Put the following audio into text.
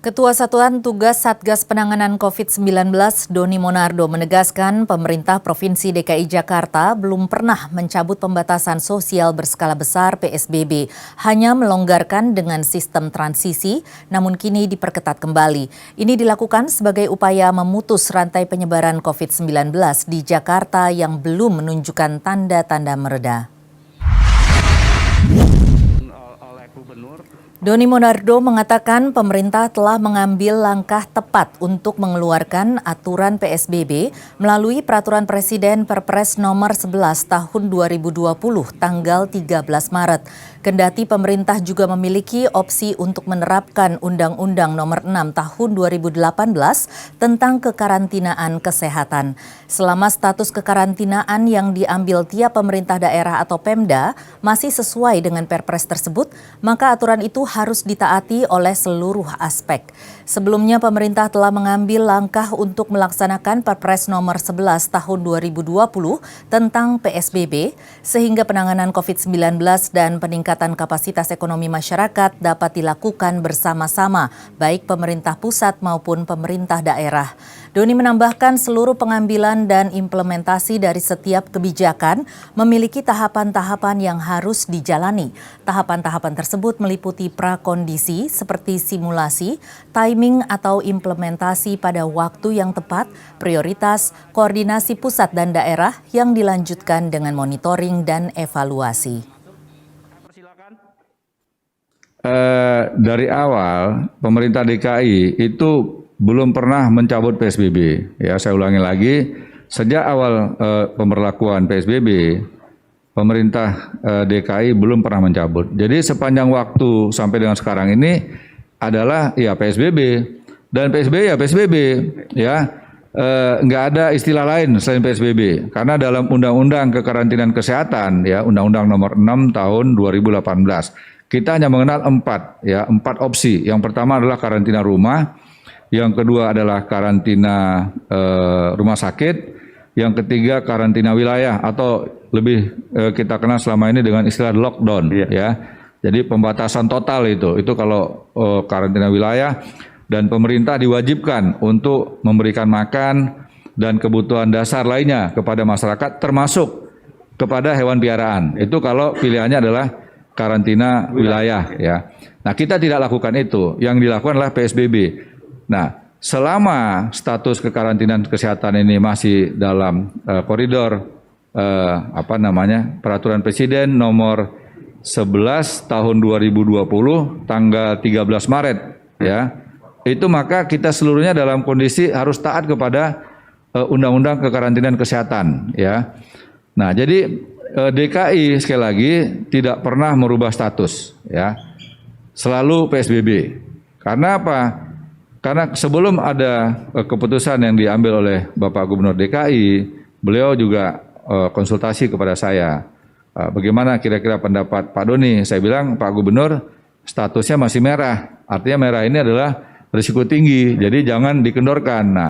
Ketua Satuan Tugas Satgas Penanganan COVID-19 Doni Monardo menegaskan pemerintah Provinsi DKI Jakarta belum pernah mencabut pembatasan sosial berskala besar PSBB, hanya melonggarkan dengan sistem transisi, namun kini diperketat kembali. Ini dilakukan sebagai upaya memutus rantai penyebaran COVID-19 di Jakarta yang belum menunjukkan tanda-tanda mereda. Doni Monardo mengatakan pemerintah telah mengambil langkah tepat untuk mengeluarkan aturan PSBB melalui Peraturan Presiden Perpres Nomor 11 Tahun 2020 tanggal 13 Maret. Kendati pemerintah juga memiliki opsi untuk menerapkan Undang-Undang Nomor 6 Tahun 2018 tentang kekarantinaan kesehatan. Selama status kekarantinaan yang diambil tiap pemerintah daerah atau Pemda masih sesuai dengan Perpres tersebut, maka aturan itu harus ditaati oleh seluruh aspek. Sebelumnya pemerintah telah mengambil langkah untuk melaksanakan Perpres Nomor 11 Tahun 2020 tentang PSBB sehingga penanganan COVID-19 dan peningkatan kapasitas ekonomi masyarakat dapat dilakukan bersama-sama baik pemerintah pusat maupun pemerintah daerah. Doni menambahkan seluruh pengambilan dan implementasi dari setiap kebijakan memiliki tahapan-tahapan yang harus dijalani. Tahapan-tahapan tersebut meliputi prakondisi seperti simulasi, timing atau implementasi pada waktu yang tepat, prioritas, koordinasi pusat dan daerah yang dilanjutkan dengan monitoring dan evaluasi. Dari awal pemerintah DKI itu belum pernah mencabut PSBB. Ya, saya ulangi lagi, sejak awal pemberlakuan PSBB, pemerintah DKI belum pernah mencabut. Jadi sepanjang waktu sampai dengan sekarang ini adalah ya PSBB, dan PSBB ya PSBB, ya nggak ada istilah lain selain PSBB. Karena dalam Undang-Undang Kekarantinaan Kesehatan, ya Undang-Undang Nomor 6 Tahun 2018, kita hanya mengenal empat opsi. Yang pertama adalah karantina rumah, yang kedua adalah karantina rumah sakit, yang ketiga karantina wilayah atau lebih kita kenal selama ini dengan istilah lockdown, ya. Jadi pembatasan total itu kalau karantina wilayah, dan pemerintah diwajibkan untuk memberikan makan dan kebutuhan dasar lainnya kepada masyarakat termasuk kepada hewan piaraan. Itu kalau pilihannya adalah karantina wilayah, ya. Nah, kita tidak lakukan itu. Yang dilakukan adalah PSBB. Nah, selama status kekarantinaan kesehatan ini masih dalam koridor Peraturan Presiden Nomor 11 Tahun 2020 tanggal 13 Maret, ya. Itu maka kita seluruhnya dalam kondisi harus taat kepada Undang-Undang Kekarantinaan Kesehatan, ya. Nah, jadi DKI sekali lagi tidak pernah merubah status, ya. Selalu PSBB. Karena apa? Karena sebelum ada keputusan yang diambil oleh Bapak Gubernur DKI, beliau juga konsultasi kepada saya. Bagaimana kira-kira pendapat Pak Doni? Saya bilang, Pak Gubernur, statusnya masih merah. Artinya merah ini adalah risiko tinggi, jadi jangan dikendorkan. Nah,